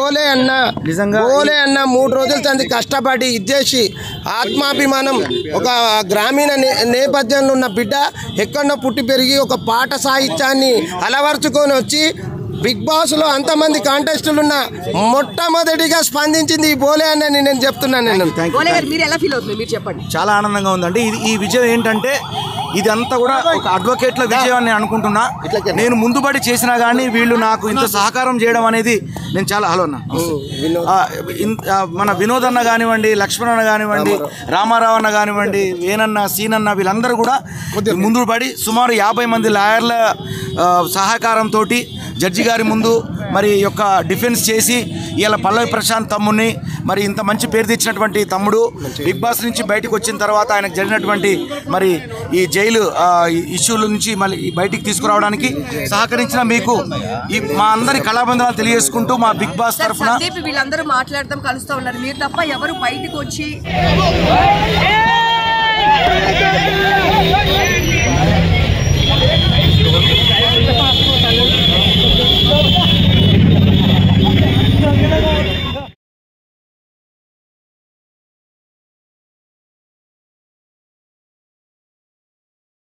బోలే అన్న 3 రోజుల తంది కష్టపడి ఇచ్చేసి ఆత్మాభిమానం ఒక గ్రామీణ నేపథ్యంలో ఉన్న బిడ్డ ఎక్కడో పుట్టి పెరిగి ఒక పాట సాహిత్యాన్ని అలవర్చుకొని వచ్చి బిగ్ బాస్లో అంతమంది కాంటెస్టులు ఉన్న మొట్టమొదటిగా స్పందించింది ఈ బోలే అని నేను చెప్తున్నాను. చాలా ఆనందంగా ఉందండి. ఈ విజయం ఏంటంటే ఇది అంతా కూడా ఒక అడ్వకేట్ల విజయం అని అనుకుంటున్నా. నేను ముందుబడి చేసినా కానీ వీళ్ళు నాకు ఇంత సహకారం చేయడం అనేది నేను చాలా మన వినోద్ అన్న కానివ్వండి, లక్ష్మణ్ అన్న కానివ్వండి, రామారావు అన్న కానివ్వండి, వేనన్న, సీనన్న వీళ్ళందరూ కూడా ముందుబడి సుమారు 50 మంది లాయర్ల సహకారంతో జడ్జి గారి ముందు మరి యొక్క డిఫెన్స్ చేసి ఇలా పల్లవి ప్రశాంత్ తమ్ముడిని మరి ఇంత మంచి పేరు తెచ్చినటువంటి తమ్ముడు బిగ్ బాస్ నుంచి బయటకు వచ్చిన తర్వాత ఆయనకు జరిగినటువంటి మరి ఈ జైలు ఇష్యూల నుంచి మళ్ళీ బయటికి తీసుకురావడానికి సహకరించిన మీకు మా అందరి కళాబంధనాలు తెలియజేసుకుంటూ మా బిగ్ బాస్ తరఫున వీళ్ళందరూ మాట్లాడతాం, కలుస్తూ ఉన్నారు. మీరు తప్ప ఎవరు బయటకు వచ్చి